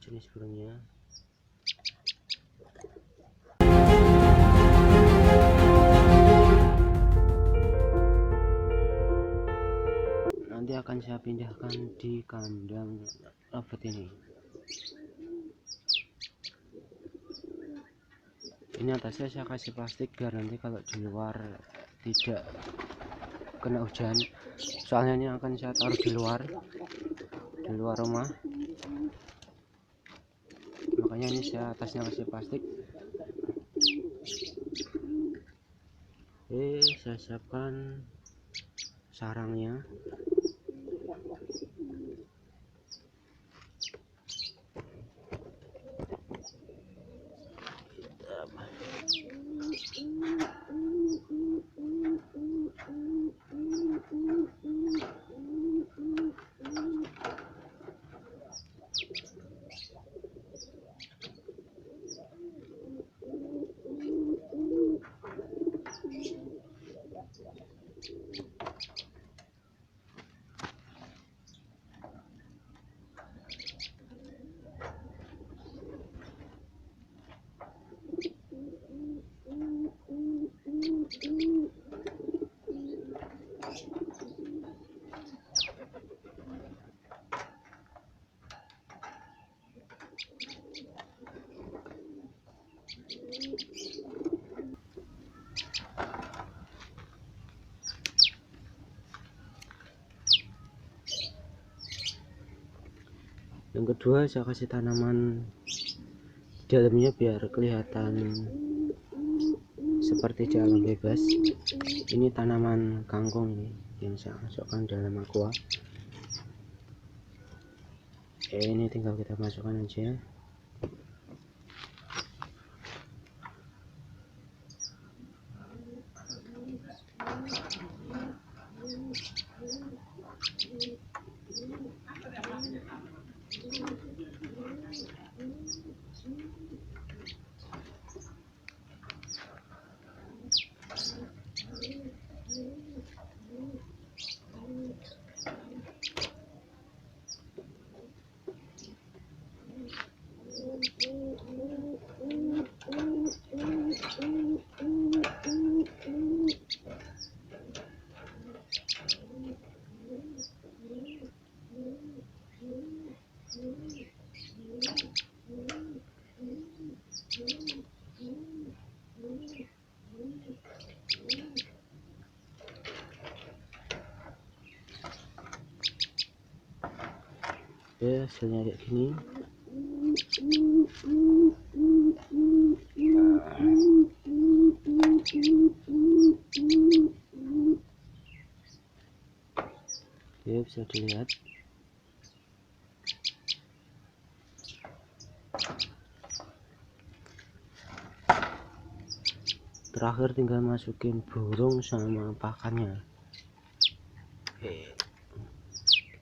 jenis burungnya. Nanti akan saya pindahkan di kandang robot ini. Ini atasnya saya kasih plastik biar nanti kalau di luar tidak kena hujan. Soalnya ini akan saya taruh di luar rumah. Makanya ini saya atasnya kasih plastik. Saya siapkan sarangnya. Yang kedua saya kasih tanaman di dalamnya biar kelihatan seperti di alam bebas. Ini tanaman kangkung ini yang saya masukkan dalam aqua. Ini tinggal kita masukkan aja. Hasilnya kayak gini. Bisa dilihat. Terakhir tinggal masukin burung sama pakannya.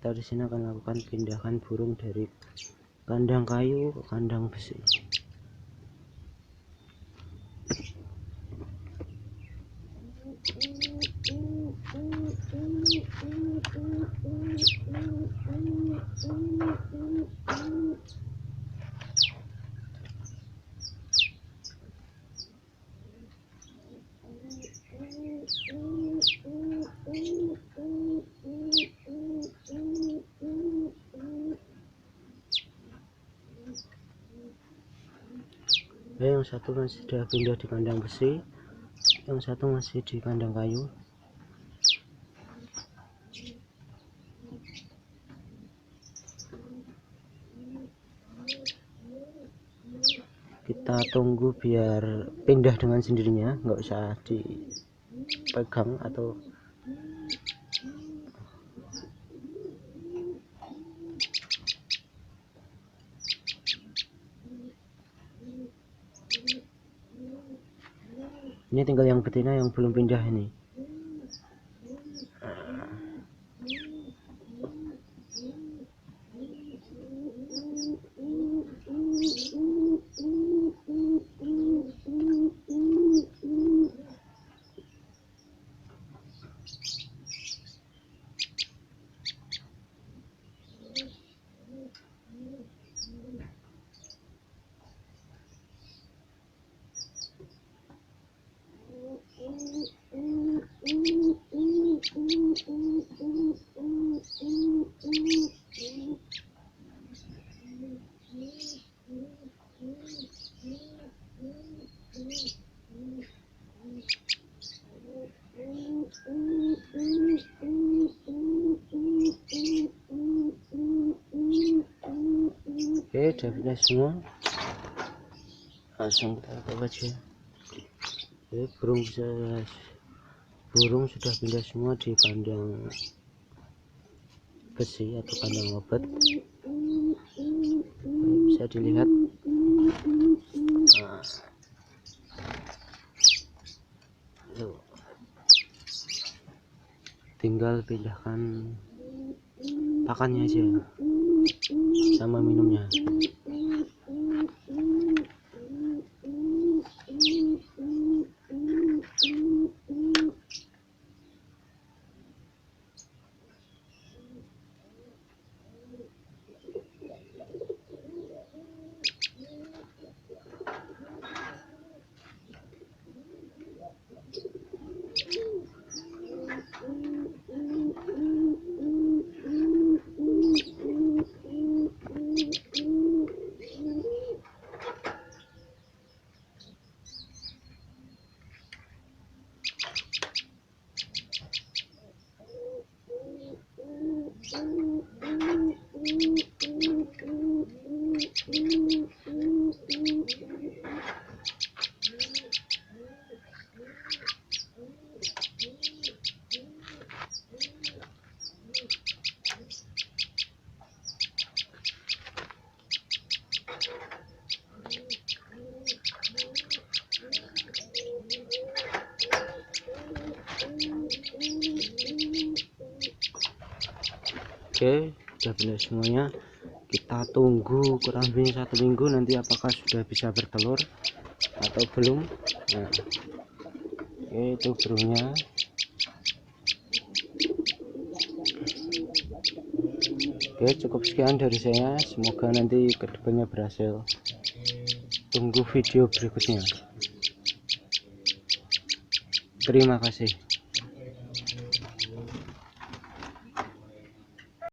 Kita di sini akan lakukan pindahan burung dari kandang kayu ke kandang besi. Yang satu masih sudah pindah di kandang besi, yang satu masih di kandang kayu. Kita tunggu biar pindah dengan sendirinya, nggak usah dipegang atau ini tinggal yang betina yang belum pindah ini. udah pindah semua, langsung kita tutup aja. Oke, burung sudah pindah semua di kandang besi atau kandang obat. Bisa dilihat. Nah, tinggal pindahkan pakannya aja sama minumnya. Oke, sudah benar semuanya. Kita tunggu kurang lebih 1 minggu nanti apakah sudah bisa bertelur atau belum. Nah, oke, itu burungnya. Oke, cukup sekian dari saya, semoga nanti kedepannya berhasil. Tunggu video berikutnya. Terima kasih.